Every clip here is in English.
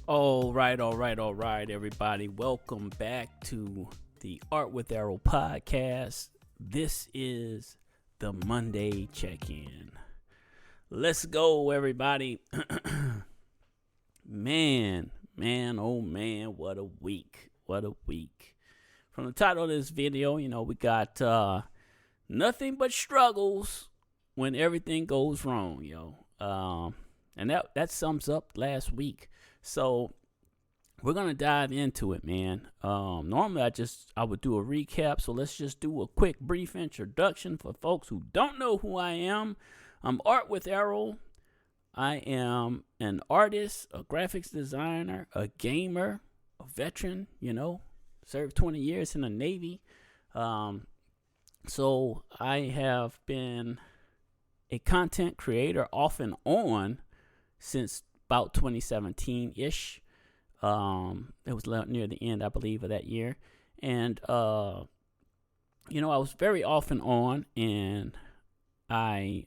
All right, everybody. Welcome back to the Art with Errol podcast. This is the Monday check-in. Let's go, everybody. man, oh man, what a week. From the title of this video, we got nothing but struggles when everything goes wrong, and that sums up last week. So we're gonna dive into it, man. Normally I would do a recap, so let's just do a quick brief introduction for folks who don't know who I am. I'm Art with Errol. I am an artist, a graphics designer, a gamer, a veteran, served 20 years in the Navy. So I have been a content creator off and on since about 2017-ish. It was near the end, I believe, of that year. And, I was very off and on, and I,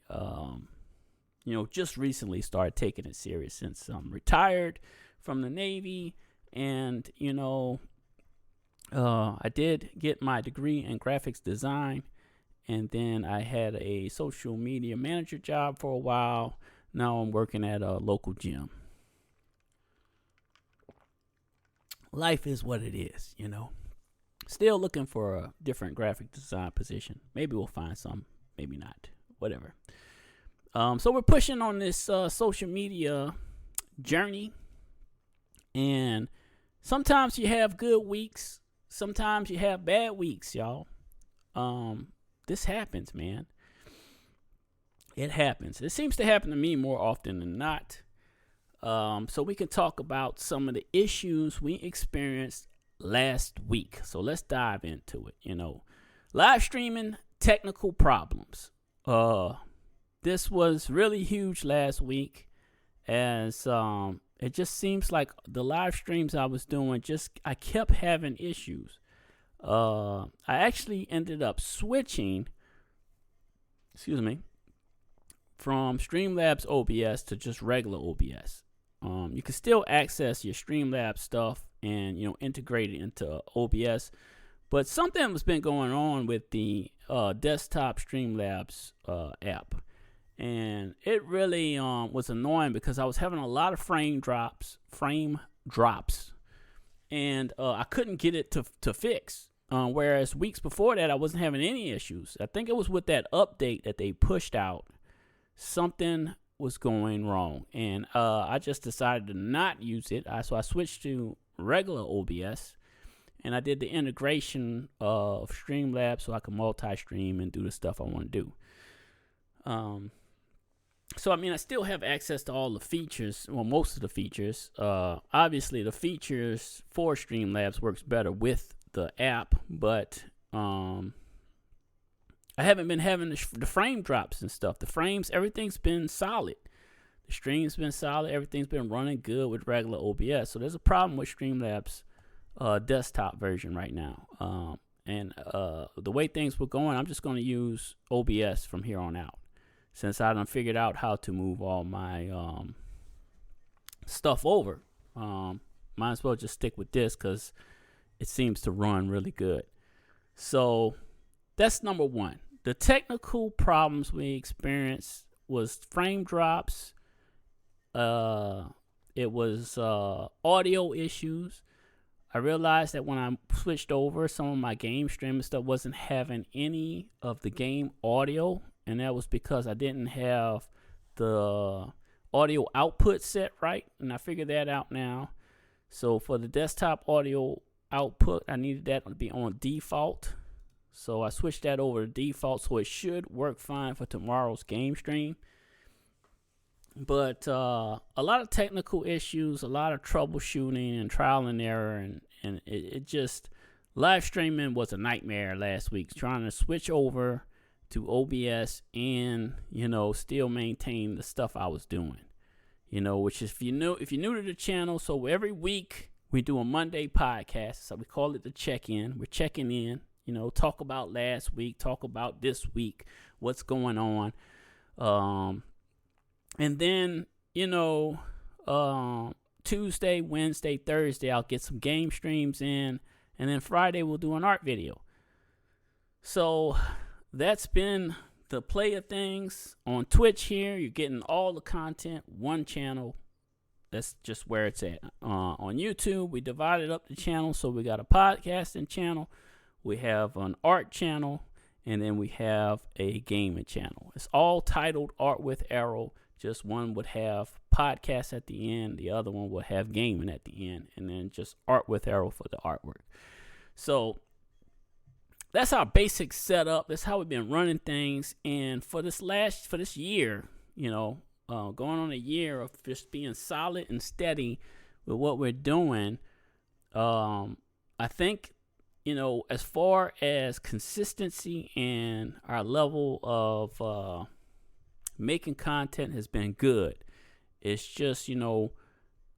just recently started taking it serious since I'm retired from the Navy. And, I did get my degree in graphics design, and then I had a social media manager job for a while. Now I'm working at a local gym. Life is what it is, Still looking for a different graphic design position. Maybe we'll find some, maybe not, whatever. So we're pushing on this social media journey, and sometimes you have good weeks, sometimes you have bad weeks, y'all. This happens, man. It happens. It seems to happen to me more often than not. So we can talk about some of the issues we experienced last week. So let's dive into it. Live streaming technical problems. This was really huge last week, as it just seems like the live streams I was doing, I kept having issues. I actually ended up switching, from Streamlabs OBS to just regular OBS. You can still access your Streamlabs stuff and integrate it into OBS, but something has been going on with the desktop Streamlabs app, and it really was annoying because I was having a lot of frame drops, and I couldn't get it to fix. Whereas weeks before that, I wasn't having any issues. I think it was with that update that they pushed out. Something was going wrong, and I just decided to not use it. So I switched to regular OBS, and I did the integration of Streamlabs so I can multi-stream and do the stuff I want to do. So I still have access to all the features, well, most of the features. Obviously, the features for Streamlabs works better with the app, but I haven't been having the frame drops and stuff. The frames, everything's been solid. The stream's been solid. Everything's been running good with regular OBS. So there's a problem with Streamlabs desktop version right now. And the way things were going, I'm just going to use OBS from here on out, since I done figured out how to move all my stuff over. Might as well just stick with this because it seems to run really good. So that's number one. The technical problems we experienced was frame drops. It was audio issues. I realized that when I switched over, some of my game streaming stuff wasn't having any of the game audio, and that was because I didn't have the audio output set right, and I figured that out now. So for the desktop audio output, I needed that to be on default. So I switched that over to default, so it should work fine for tomorrow's game stream. But a lot of technical issues, a lot of troubleshooting and trial and error, and it just, live streaming was a nightmare last week, trying to switch over to OBS and, still maintain the stuff I was doing. Which is, if you're new to the channel, so every week we do a Monday podcast. So we call it the check-in. We're checking in, talk about last week, talk about this week, what's going on. And then, Tuesday, Wednesday, Thursday, I'll get some game streams in, and then Friday we'll do an art video. So that's been the play of things. On Twitch here, you're getting all the content, one channel. That's just where it's at. On YouTube, we divided up the channel, so we got a podcasting channel, we have an art channel, and then we have a gaming channel. It's all titled Art with Errol. Just one would have podcast at the end, the other one would have gaming at the end, and then just Art with Errol for the artwork. So that's our basic setup. That's how we've been running things. And for this year, going on a year of just being solid and steady with what we're doing, I think, as far as consistency and our level of making content has been good. It's just,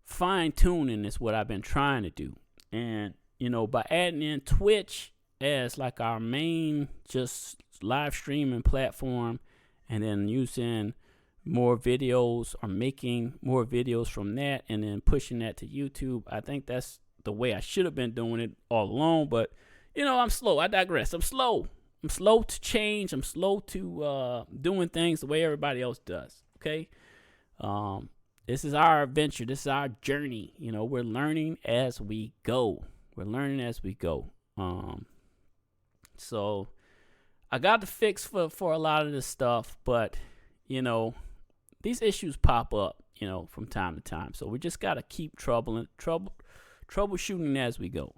fine tuning is what I've been trying to do. And, by adding in Twitch as like our main just live streaming platform, and then using more videos or making more videos from that and then pushing that to YouTube, I think that's the way I should have been doing it all along. But, I'm slow. I digress. I'm slow to change. I'm slow to doing things the way everybody else does. Okay. This is our adventure. This is our journey. We're learning as we go. So I got the fix for a lot of this stuff, but these issues pop up, from time to time. So we just got to keep troubleshooting as we go.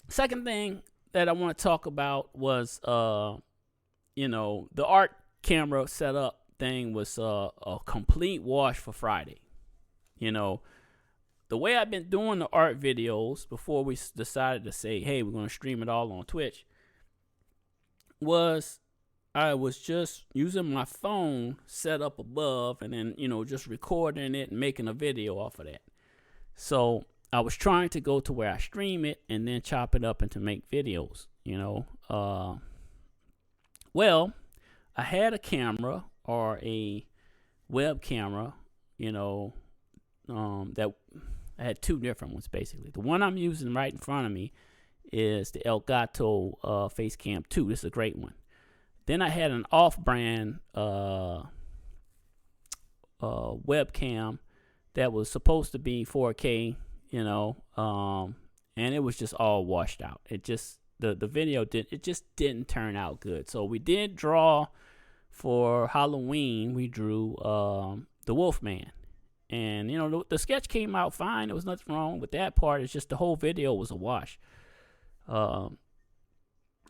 Second thing that I want to talk about was, the art camera setup thing was a complete wash for Friday. The way I've been doing the art videos before we decided to say, hey, we're going to stream it all on Twitch, was I was just using my phone set up above and then, just recording it and making a video off of that. So I was trying to go to where I stream it and then chop it up and to make videos, Well, I had a camera or a web camera, that I had two different ones basically. The one I'm using right in front of me is the Elgato Facecam 2. This is a great one. Then I had an off-brand webcam that was supposed to be 4K, and it was just all washed out. It just the video just didn't turn out good. So we did draw for Halloween. We drew the Wolfman. And, the sketch came out fine. There was nothing wrong with that part. It's just the whole video was a wash.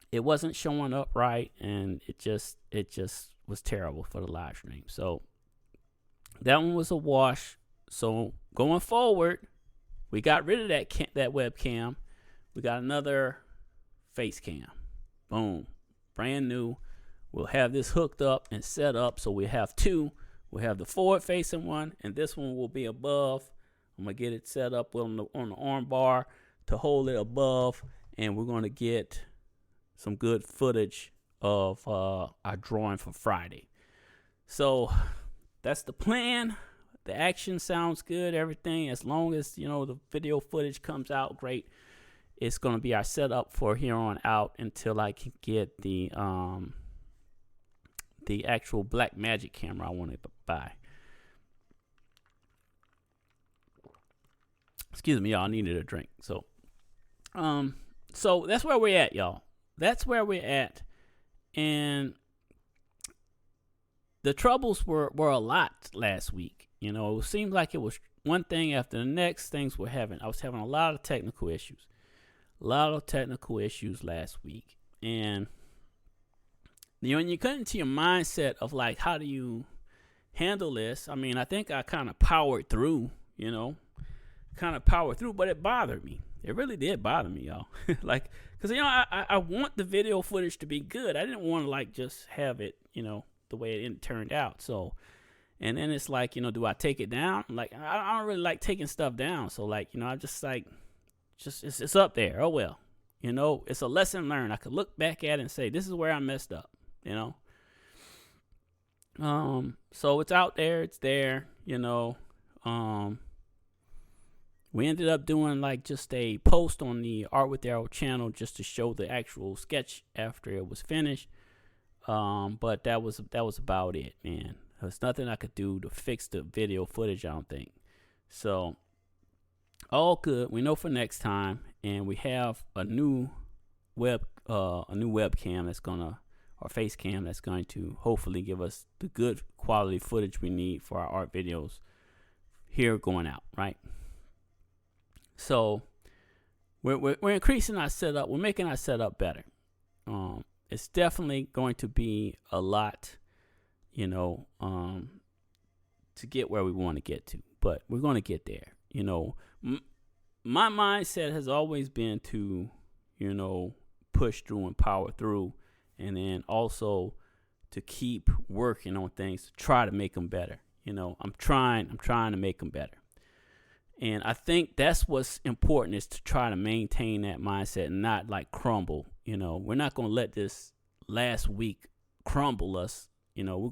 It wasn't showing up right, and it just was terrible for the live stream. So that one was a wash. So going forward, we got rid of that webcam. We got another face cam. Boom. Brand new. We'll have this hooked up and set up so we have two. We'll have the forward-facing one, and this one will be above. I'm going to get it set up on the arm bar to hold it above, and we're going to get some good footage of our drawing for Friday. So that's the plan. The action sounds good, everything. As long as, the video footage comes out great, it's going to be our setup for here on out until I can get the actual black magic camera I wanted to buy. Excuse me, y'all. I needed a drink. So that's where we're at, y'all. That's where we're at. And the troubles were a lot last week. It seemed like it was one thing after the next. I was having a lot of technical issues. Last week. And when you get into your mindset of like, how do you handle this? I mean, I think I kind of powered through, but it bothered me. It really did bother me, y'all. Because, I want the video footage to be good. I didn't want to just have it, the way it turned out. So, and then it's like, do I take it down? I don't really like taking stuff down. So I just it's up there. Oh, well, it's a lesson learned. I could look back at it and say, this is where I messed up. So it's out there, it's there, We ended up doing like just a post on the Art with Errol channel just to show the actual sketch after it was finished. But that was about it, man. There's nothing I could do to fix the video footage, I don't think. So all good. We know for next time, and we have a new webcam that's gonna, or face cam that's going to hopefully give us the good quality footage we need for our art videos here going out, right? So we're increasing our setup. We're making our setup better. It's definitely going to be a lot, to get where we want to get to, but we're going to get there. My mindset has always been to, push through and power through, and then also to keep working on things to try to make them better. I'm trying to make them better. And I think that's what's important, is to try to maintain that mindset and not like crumble. We're not going to let this last week crumble us. We're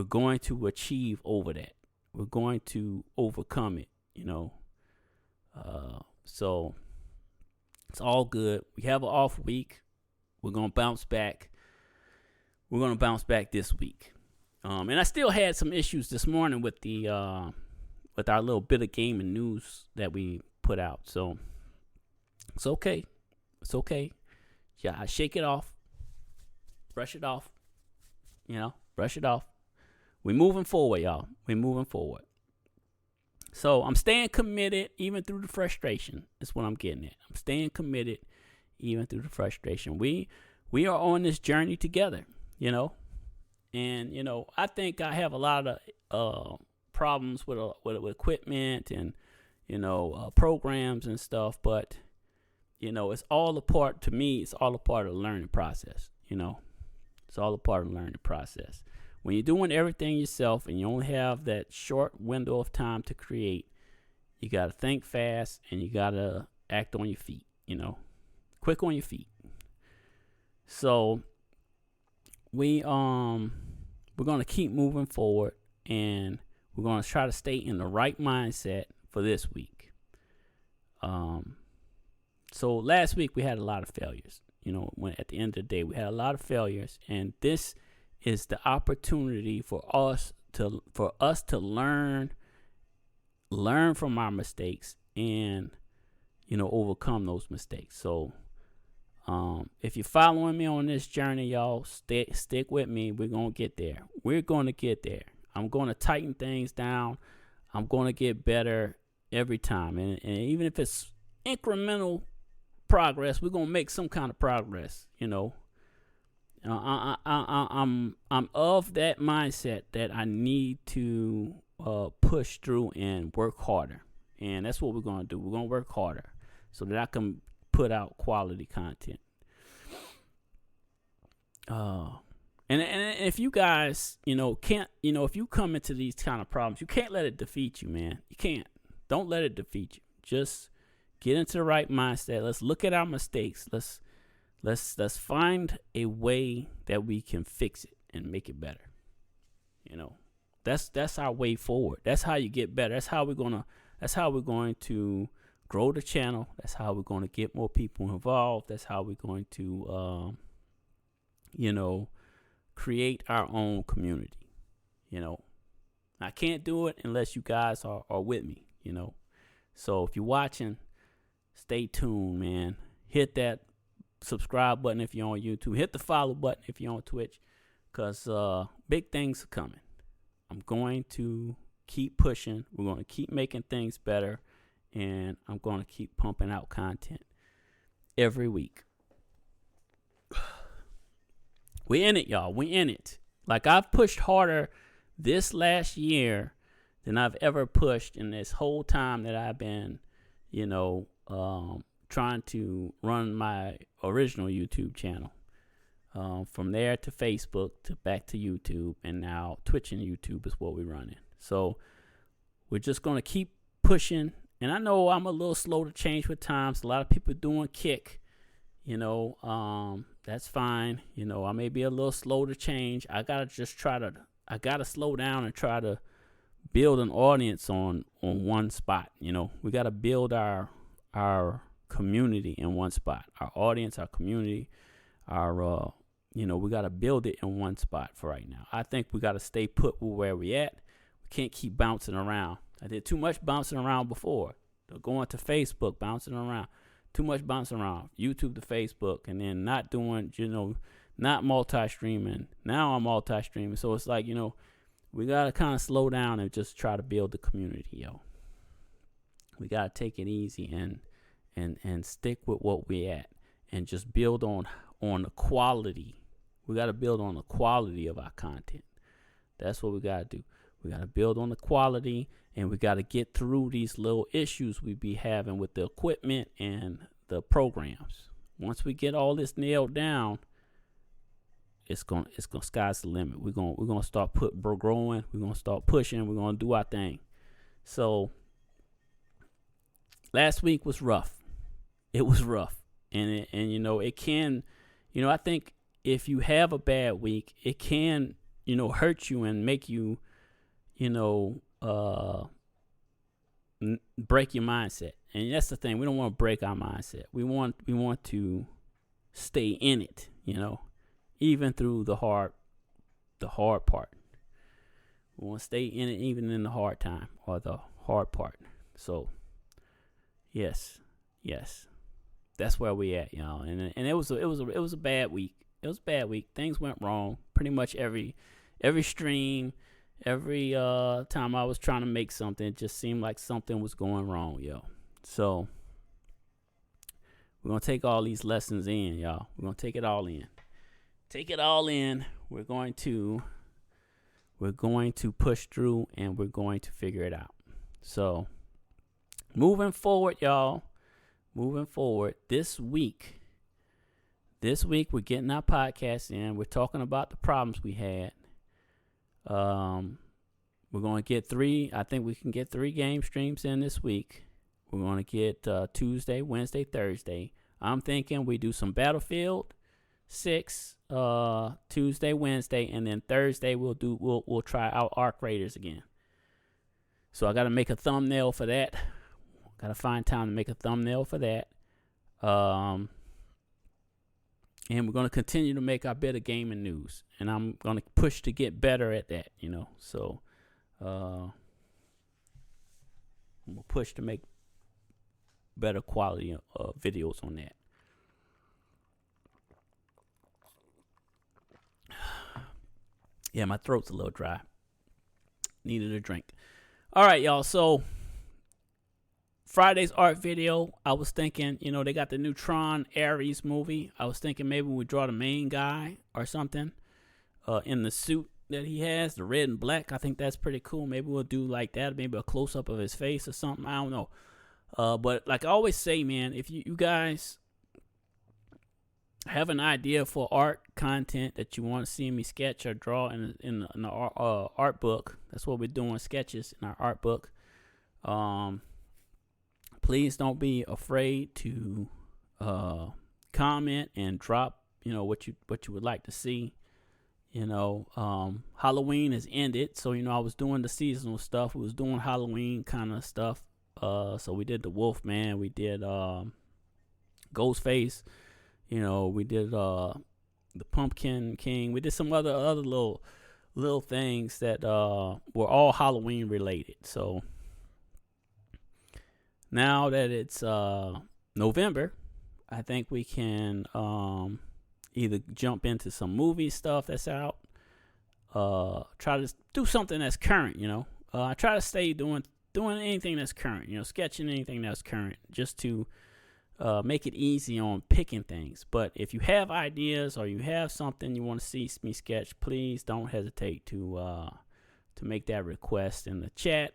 going to achieve over that. We're going to overcome it. So it's all good. We have an off week. We're going to bounce back. We're going to bounce back this week. And I still had some issues this morning with with our little bit of gaming news that we put out. So it's okay. It's okay. Yeah, I shake it off. Brush it off. Brush it off. We're moving forward, y'all. We're moving forward. So I'm staying committed even through the frustration. That's what I'm getting at. I'm staying committed even through the frustration. We are on this journey together, And, I think I have a lot of problems with equipment and, programs and stuff. But, it's all a part, to me, it's all a part of the learning process, It's all a part of the learning process. When you're doing everything yourself and you only have that short window of time to create, you got to think fast and you got to act on your feet, quick on your feet. So we're going to keep moving forward, and we're going to try to stay in the right mindset for this week. So last week we had a lot of failures, when at the end of the day we had a lot of failures, and this is the opportunity for us to learn from our mistakes and, overcome those mistakes. So, if you're following me on this journey, y'all, stick with me. We're going to get there. We're going to get there. I'm going to tighten things down. I'm going to get better every time. And even if it's incremental progress, we're going to make some kind of progress, I'm of that mindset that I need to push through and work harder. And that's what we're going to do. We're going to work harder so that I can put out quality content. And if you guys, can't, if you come into these kind of problems, you can't let it defeat you, man. You can't. Don't let it defeat you. Just get into the right mindset. Let's look at our mistakes. Let's find a way that we can fix it and make it better. That's our way forward. That's how you get better. That's how we're going to grow the channel. That's how we're going to get more people involved. That's how we're going to create our own community. I can't do it unless you guys are with me, So if you're watching, stay tuned, man. Hit that subscribe button if you're on YouTube. Hit the follow button if you're on Twitch, because big things are coming. I'm going to keep pushing. We're going to keep making things better, and I'm going to keep pumping out content every week. We in it, y'all. We in it. Like, I've pushed harder this last year than I've ever pushed in this whole time that I've been, trying to run my original YouTube channel. From there to Facebook to back to YouTube, and now Twitch and YouTube is what we're running. So we're just going to keep pushing. And I know I'm a little slow to change with times. A lot of people doing Kick, that's fine. I may be a little slow to change. I got to slow down and try to build an audience on one spot. We got to build our community in one spot. Our audience, our community, our we got to build it in one spot for right now. I think we got to stay put where we at. We can't keep bouncing around. I did too much bouncing around before. Going to Facebook, bouncing around. Too much bouncing around. YouTube to Facebook, and then not doing, not multi-streaming. Now I'm multi-streaming. So it's like, we got to kind of slow down and just try to build the community, yo. We got to take it easy and stick with what we at and just build on the quality. We got to build on the quality of our content. That's what we got to do. We got to build on the quality, and we got to get through these little issues we be having with the equipment and the programs. Once we get all this nailed down, it's gonna sky's the limit. We're gonna start growing. We're gonna start pushing. We're gonna do our thing. So last week was rough. It was rough, and it can, I think if you have a bad week, it can hurt you and make you break your mindset. And that's the thing. We don't want to break our mindset. We want to stay in it, even through the hard part. We want to stay in it even in the hard time or the hard part. So yes, that's where we at, y'all. And it was a bad week. It was a bad week. Things went wrong. Pretty much every stream, every time I was trying to make something, it just seemed like something was going wrong, yo. So we're gonna take all these lessons in, y'all. We're gonna take it all in. Take it all in. We're going to push through, and we're going to figure it out. So moving forward, y'all. Moving forward, this week we're getting our podcast in. We're talking about the problems we had. We're going to get 3. I think we can get 3 game streams in this week. We're going to get Tuesday, Wednesday, Thursday. I'm thinking we do some Battlefield 6 Tuesday, Wednesday, and then Thursday we'll try out Arc Raiders again. So I got to make a thumbnail for that. Got to find time to make a thumbnail for that. And we're going to continue to make our bit of gaming news. And I'm going to push to get better at that, So I'm going to push to make better quality videos on that. Yeah, my throat's a little dry. Needed a drink. All right, y'all. So Friday's art video, I was thinking, they got the new Tron Ares movie. I was thinking maybe we draw the main guy or something in the suit that he has, the red and black. I think that's pretty cool. Maybe we'll do like that, maybe a close-up of his face or something. I don't know. But like I always say, man, if you guys have an idea for art content that you want to see me sketch or draw in the art book, that's what we're doing, sketches in our art book. Please don't be afraid to comment and drop, what you would like to see. Halloween has ended, so I was doing the seasonal stuff. We was doing Halloween kind of stuff. So we did the Wolfman, we did Ghostface, we did the Pumpkin King. We did some other little things that were all Halloween related. So now that it's November, I think we can either jump into some movie stuff that's out, try to do something that's current, I try to stay doing anything that's current, sketching anything that's current, just to make it easy on picking things. But if you have ideas or you have something you want to see me sketch, please don't hesitate to make that request in the chat,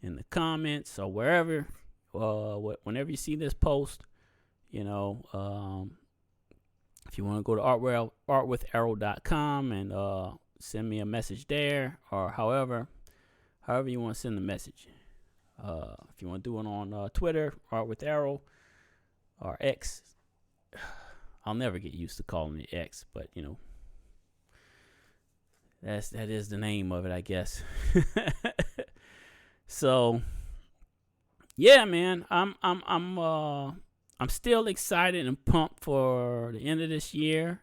in the comments, or wherever. Whenever you see this post, if you want to go to artwitherrol.com and send me a message there, or however you want to send the message. If you want to do it on Twitter, Art with Errol, or X. I'll never get used to calling it X, but that is the name of it, I guess. So yeah, man, I'm still excited and pumped for the end of this year.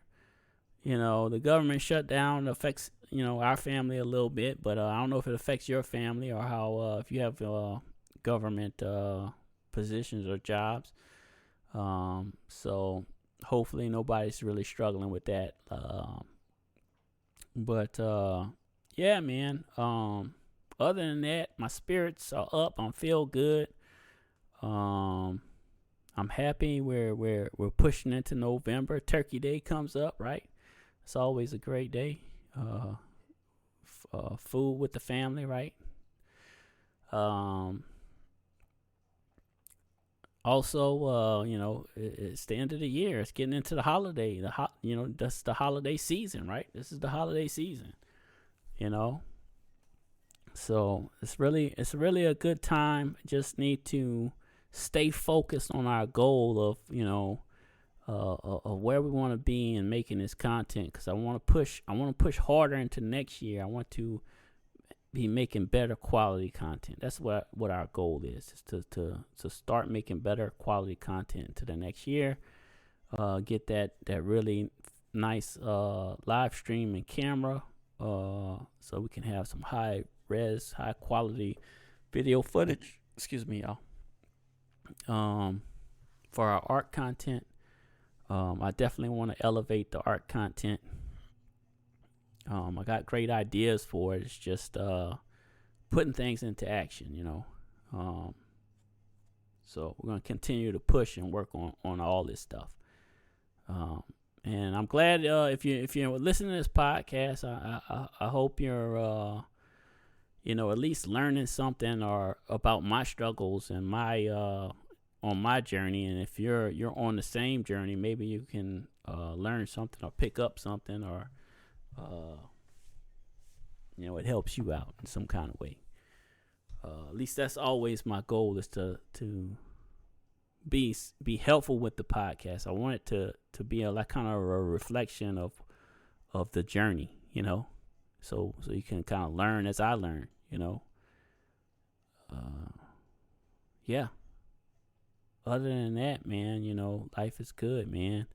The government shutdown affects our family a little bit, but I don't know if it affects your family or how if you have government positions or jobs. So hopefully nobody's really struggling with that. But yeah, man. Other than that, my spirits are up. I feel good. I'm happy. We're pushing into November. Turkey Day comes up, right? It's always a great day. Food with the family, right? Also, it's the end of the year. It's getting into the holiday. That's the holiday season, right? This is the holiday season. So it's really a good time. Just need to stay focused on our goal of of where we want to be in making this content, because I want to push harder into next year. I want to be making better quality content. That's what our goal is to start making better quality content to the next year. Get that really nice live stream and camera, so we can have some high quality video footage. Excuse me, y'all. For our art content, I definitely want to elevate the art content. I got great ideas for it. It's just putting things into action, So we're going to continue to push and work on all this stuff. And I'm glad if you're listening to this podcast, I hope you're at least learning something or about my struggles and my on my journey. And if you're on the same journey, maybe you can learn something or pick up something, or it helps you out in some kind of way. At least that's always my goal, is to be helpful with the podcast. I want it to be a kind of a reflection of the journey, so you can kind of learn as I learn, yeah. Other than that, man, life is good, man.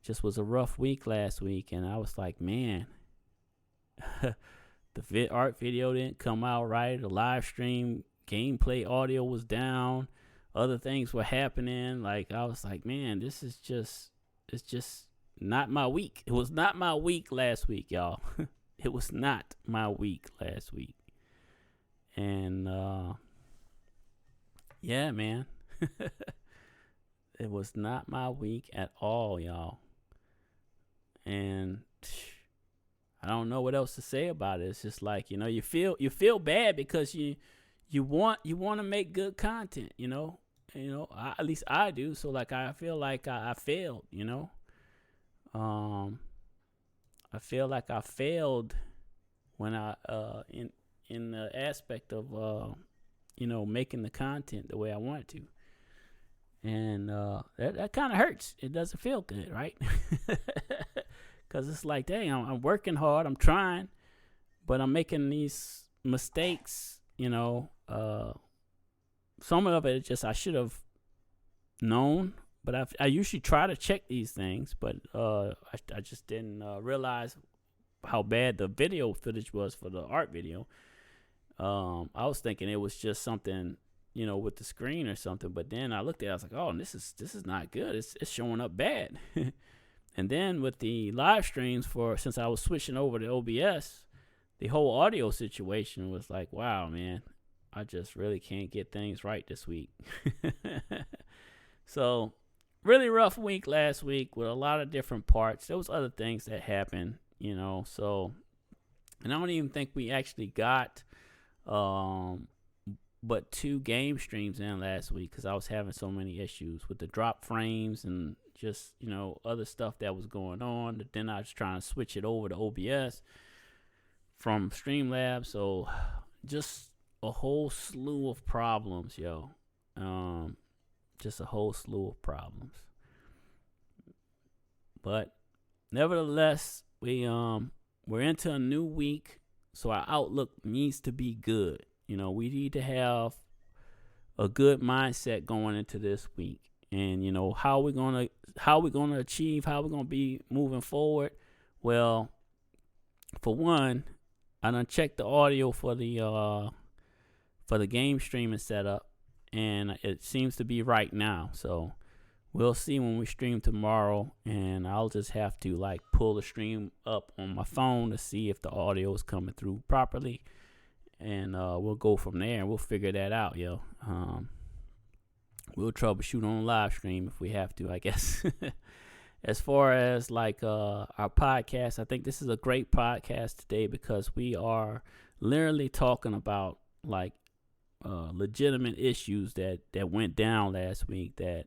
Just was a rough week last week, and I was like, man, the art video didn't come out right. The live stream gameplay audio was down. Other things were happening. Like, I was like, man, it's just not my week. It was not my week last week, y'all. It was not my week last week. And yeah, man. It was not my week at all, y'all. And I don't know what else to say about it. It's just like, you feel bad because you want to make good content, at least I do. So like, I feel like I failed, I feel like I failed when I in the aspect of making the content the way I wanted to. And that kind of hurts. It doesn't feel good, right? Because it's like, dang, I'm working hard, I'm trying, but I'm making these mistakes, some of it just I should have known, but I usually try to check these things, but I just didn't realize how bad the video footage was for the art video. I was thinking it was just something, with the screen or something, but then I looked at it, I was like, oh, this is not good. It's showing up bad. And then with the live streams, since I was switching over to OBS, the whole audio situation was like, wow, man, I just really can't get things right this week. So really rough week last week with a lot of different parts. There was other things that happened, so, and I don't even think we actually got but 2 game streams in last week, because I was having so many issues with the drop frames and just, other stuff that was going on. But then I was trying to switch it over to OBS from Streamlabs. So just a whole slew of problems, yo. Just a whole slew of problems. But nevertheless, we're into a new week, so our outlook needs to be good. We need to have a good mindset going into this week, and how we're gonna achieve, how we're gonna be moving forward. Well, for one, I done checked the audio for the game streaming setup, and it seems to be right now. So we'll see when we stream tomorrow, and I'll just have to pull the stream up on my phone to see if the audio is coming through properly, and we'll go from there and we'll figure that out, yo. We'll troubleshoot on live stream if we have to, I guess. As far as our podcast, I think this is a great podcast today because we are literally talking about legitimate issues that went down last week that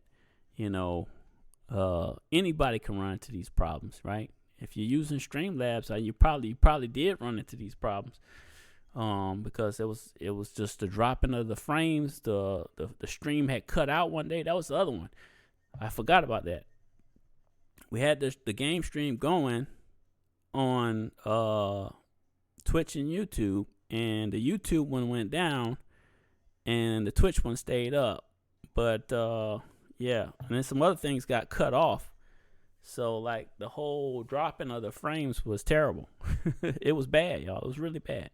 anybody can run into these problems, right? If you're using Streamlabs, you probably did run into these problems, because it was just the dropping of the frames. The stream had cut out one day. That was the other one. I forgot about that. We had the game stream going on Twitch and YouTube, and the YouTube one went down, and the Twitch one stayed up. But yeah, and then some other things got cut off. So the whole dropping of the frames was terrible. It was bad, y'all. It was really bad.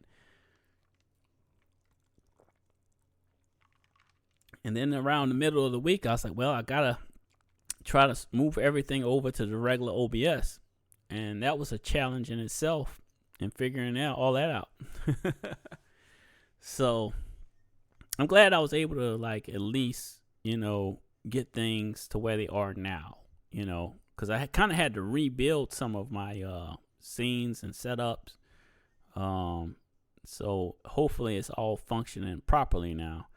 And then around the middle of the week, I was like, well, I gotta try to move everything over to the regular OBS, and that was a challenge in itself in figuring all that out. So I'm glad I was able to at least get things to where they are now, because I kind of had to rebuild some of my scenes and setups. So hopefully it's all functioning properly now.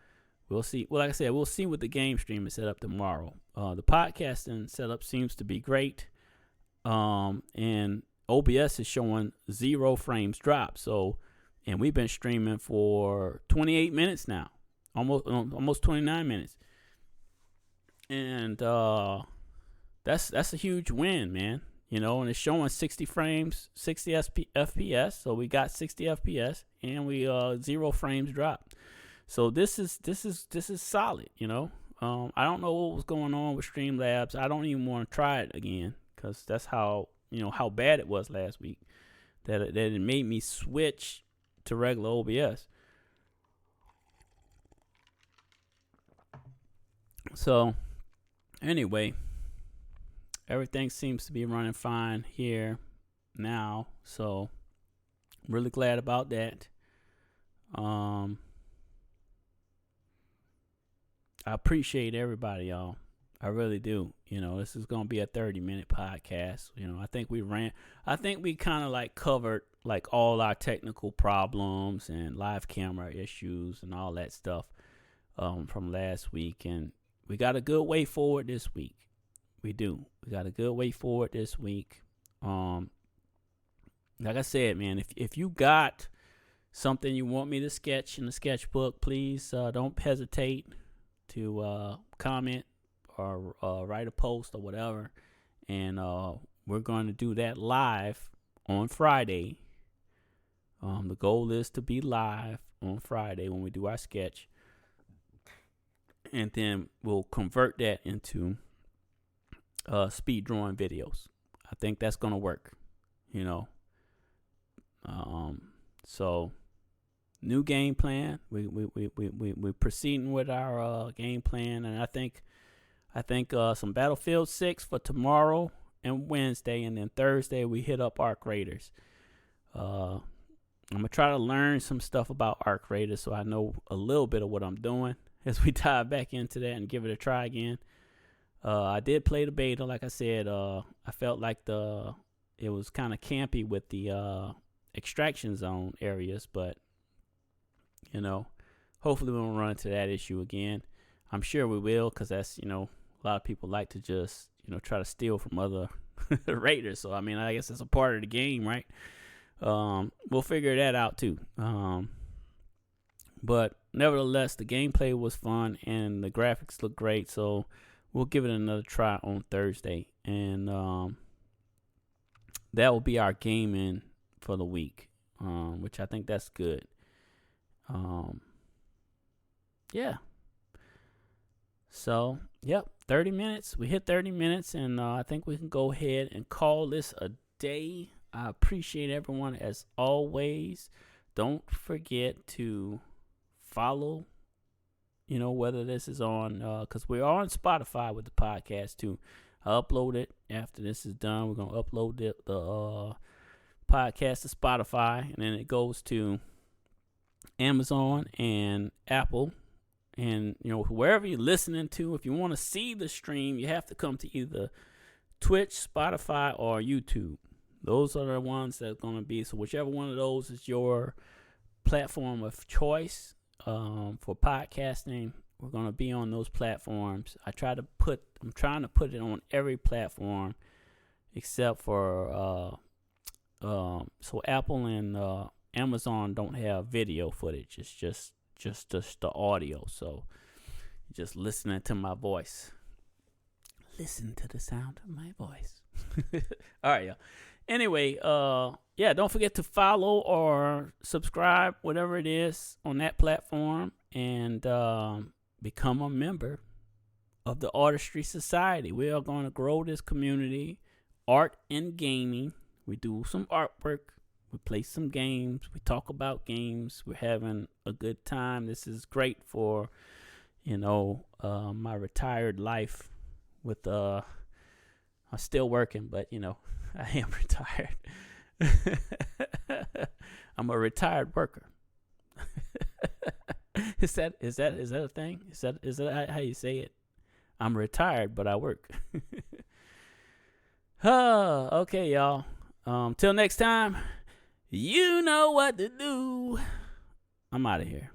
We'll see. Well, like I said, we'll see what the game stream is set up tomorrow. The podcasting setup seems to be great, and OBS is showing 0 frames drop. So, and we've been streaming for 28 minutes now, almost 29 minutes, and that's a huge win, man. And it's showing 60 frames, 60 FPS. So we got 60 FPS, and we 0 frames drop. So this is solid, I don't know what was going on with Streamlabs. I don't even want to try it again because that's how bad it was last week that it made me switch to regular OBS. So anyway, everything seems to be running fine here now. So I'm really glad about that. I appreciate everybody, y'all. I really do. This is going to be a 30-minute podcast. I think we kind of covered all our technical problems and live camera issues and all that stuff from last week. And we got a good way forward this week. We do. We got a good way forward this week. Like I said, man, if you got something you want me to sketch in the sketchbook, please don't hesitate to comment or write a post or whatever, and we're going to do that live on Friday. The goal is to be live on Friday when we do our sketch, and then we'll convert that into speed drawing videos. I think that's going to work, so new game plan. We're proceeding with our game plan, and I think some Battlefield 6 for tomorrow and Wednesday, and then Thursday we hit up Arc Raiders. I'm gonna try to learn some stuff about Arc Raiders so I know a little bit of what I'm doing as we dive back into that and give it a try again. I did play the beta, like I said. I felt like it was kind of campy with the extraction zone areas, but hopefully we won't run into that issue again. I'm sure we will, because that's, a lot of people like to just, try to steal from other raiders. So, I guess that's a part of the game, right? We'll figure that out too. But nevertheless, the gameplay was fun and the graphics look great. So we'll give it another try on Thursday. And that will be our gaming for the week, which I think that's good. yeah. So, yep, 30 minutes. We hit 30 minutes, and I think we can go ahead and call this a day. I appreciate everyone as always. Don't forget to follow, whether this is on, because we're on Spotify with the podcast too. I upload it after this is done. We're going to upload the podcast to Spotify, and then it goes to Amazon and Apple. And, wherever you're listening to, if you want to see the stream, you have to come to either Twitch, Spotify, or YouTube. Those are the ones that are going to be. So whichever one of those is your platform of choice for podcasting, we're going to be on those platforms. I'm trying to put it on every platform except for so Apple and Amazon don't have video footage. It's just the audio. So just listening to my voice. Listen to the sound of my voice. All right, y'all. Anyway, don't forget to follow or subscribe, whatever it is, on that platform, and become a member of the Artistry Society. We are going to grow this community, art and gaming. We do some artwork. We play some games. We talk about games. We're having a good time. This is great for, my retired life with, I'm still working, but, I am retired. I'm a retired worker. Is that a thing? Is that how you say it? I'm retired, but I work. Okay, y'all. Till next time, you know what to do. I'm out of here.